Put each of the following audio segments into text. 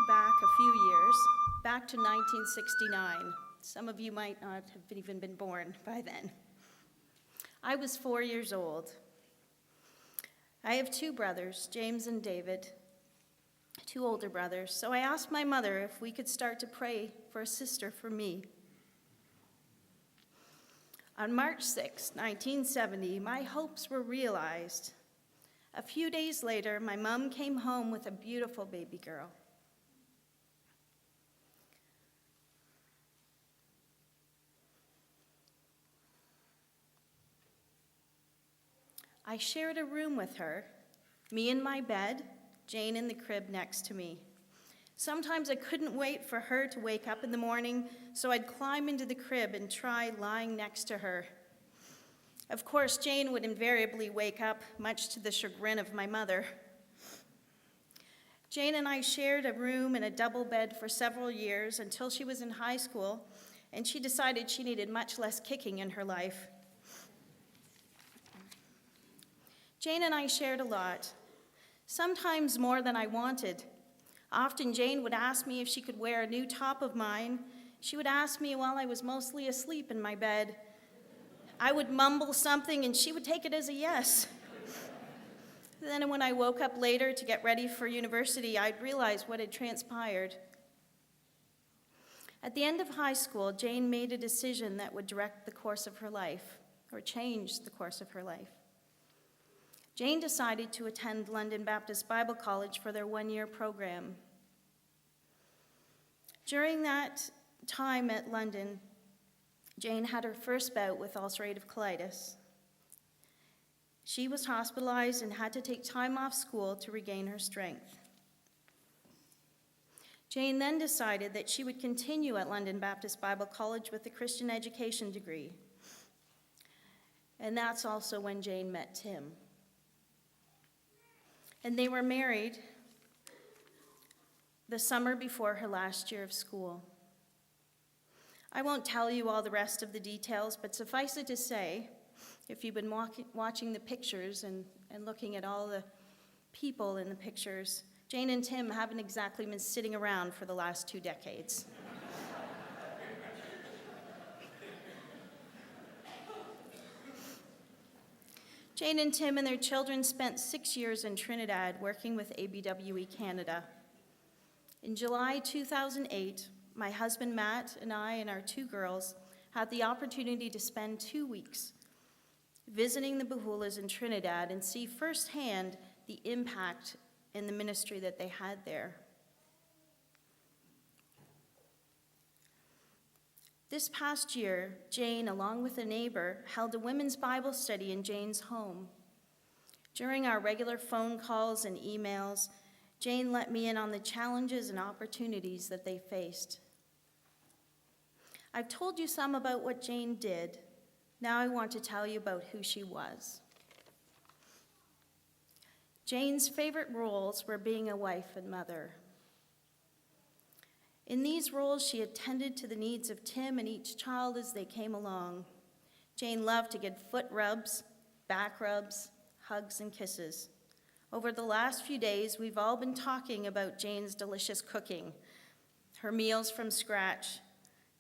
you back a few years, back to 1969. Some of you might not have even been born by then. I was 4 years old. I have two brothers, James and David, two older brothers, so I asked my mother if we could start to pray for a sister for me. On March 6, 1970, my hopes were realized. A few days later, my mom came home with a beautiful baby girl. I shared a room with her, me in my bed, Jane in the crib next to me. Sometimes I couldn't wait for her to wake up in the morning, so I'd climb into the crib and try lying next to her. Of course, Jane would invariably wake up, much to the chagrin of my mother. Jane and I shared a room and a double bed for several years until she was in high school, and she decided she needed much less kicking in her life. Jane and I shared a lot, sometimes more than I wanted. Often Jane would ask me if she could wear a new top of mine. She would ask me while I was mostly asleep in my bed. I would mumble something and she would take it as a yes. Then when I woke up later to get ready for university, I'd realize what had transpired. At the end of high school, Jane made a decision that would direct the course of her life, or change the course of her life. Jane decided to attend London Baptist Bible College for their one-year program. During that time at London, Jane had her first bout with ulcerative colitis. She was hospitalized and had to take time off school to regain her strength. Jane then decided that she would continue at London Baptist Bible College with a Christian education degree. And that's also when Jane met Tim. And they were married the summer before her last year of school. I won't tell you all the rest of the details, but suffice it to say, if you've been watching the pictures and looking at all the people in the pictures, Jane and Tim haven't exactly been sitting around for the last 2 decades. Jane and Tim and their children spent 6 years in Trinidad working with ABWE Canada. In July 2008, my husband Matt and I and our 2 girls had the opportunity to spend 2 weeks visiting the Bahulas in Trinidad and see firsthand the impact in the ministry that they had there. This past year, Jane, along with a neighbor, held a women's Bible study in Jane's home. During our regular phone calls and emails, Jane let me in on the challenges and opportunities that they faced. I've told you some about what Jane did. Now I want to tell you about who she was. Jane's favorite roles were being a wife and mother. In these roles, she attended to the needs of Tim and each child as they came along. Jane loved to give foot rubs, back rubs, hugs, and kisses. Over the last few days, we've all been talking about Jane's delicious cooking, her meals from scratch,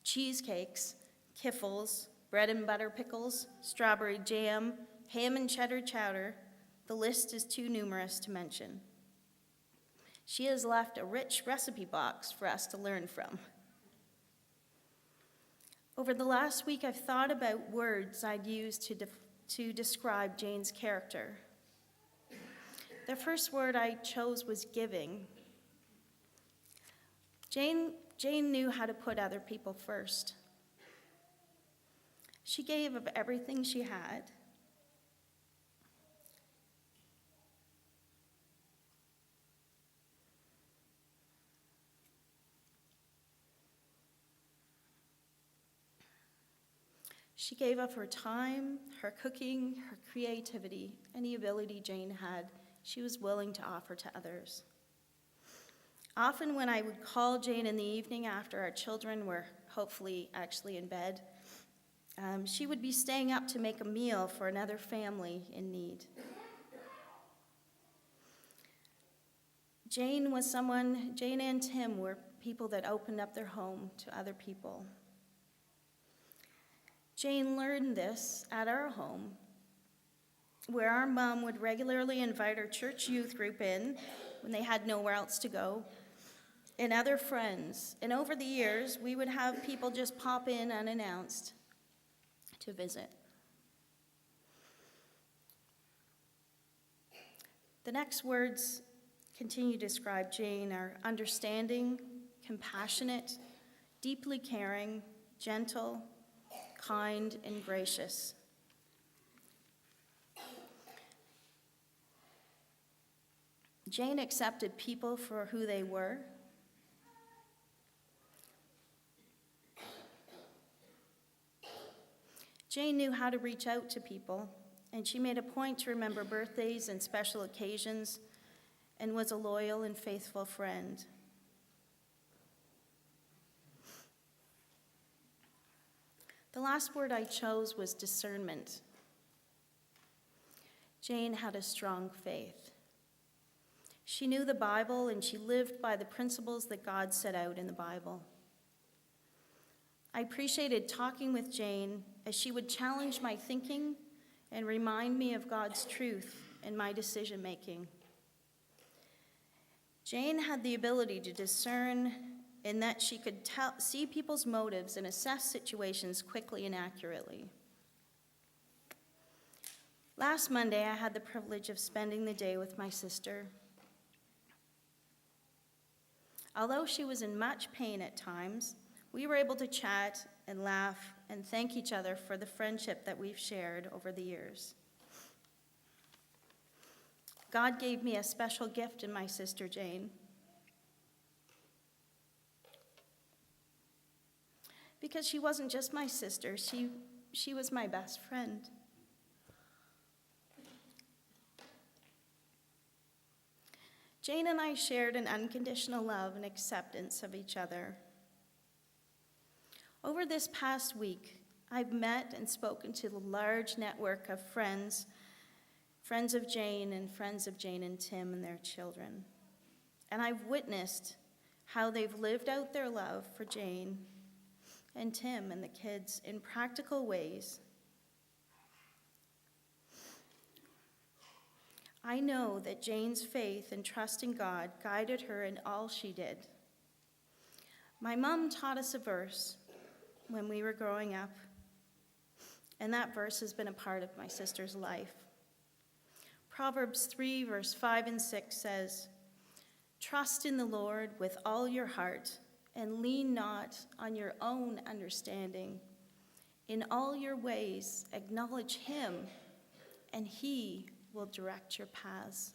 cheesecakes, kiffles, bread and butter pickles, strawberry jam, ham and cheddar chowder. The list is too numerous to mention. She has left a rich recipe box for us to learn from. Over the last week, I've thought about words I'd use to describe Jane's character. The first word I chose was giving. Jane knew how to put other people first. She gave of everything she had. She gave of her time, her cooking, her creativity, any ability Jane had, she was willing to offer to others. Often when I would call Jane in the evening after our children were hopefully actually in bed, she would be staying up to make a meal for another family in need. Jane and Tim were people that opened up their home to other people. Jane learned this at our home, where our mom would regularly invite our church youth group in when they had nowhere else to go, and other friends. And over the years, we would have people just pop in unannounced to visit. The next words continue to describe Jane are understanding, compassionate, deeply caring, gentle, kind, and gracious. Jane accepted people for who they were. Jane knew how to reach out to people, and she made a point to remember birthdays and special occasions, and was a loyal and faithful friend. The last word I chose was discernment. Jane had a strong faith. She knew the Bible, and she lived by the principles that God set out in the Bible. I appreciated talking with Jane as she would challenge my thinking and remind me of God's truth in my decision-making. Jane had the ability to discern in that she could see people's motives and assess situations quickly and accurately. Last Monday, I had the privilege of spending the day with my sister. Although she was in much pain at times, we were able to chat and laugh and thank each other for the friendship that we've shared over the years. God gave me a special gift in my sister Jane. Because she wasn't just my sister, she was my best friend. Jane and I shared an unconditional love and acceptance of each other. Over this past week, I've met and spoken to the large network of friends of Jane and friends of Jane and Tim and their children. And I've witnessed how they've lived out their love for Jane and Tim and the kids in practical ways. I know that Jane's faith and trust in God guided her in all she did. My mom taught us a verse when we were growing up, and that verse has been a part of my sister's life. Proverbs 3, verse 5 and 6 says, "Trust in the Lord with all your heart, and lean not on your own understanding. In all your ways acknowledge him, and he will direct your paths."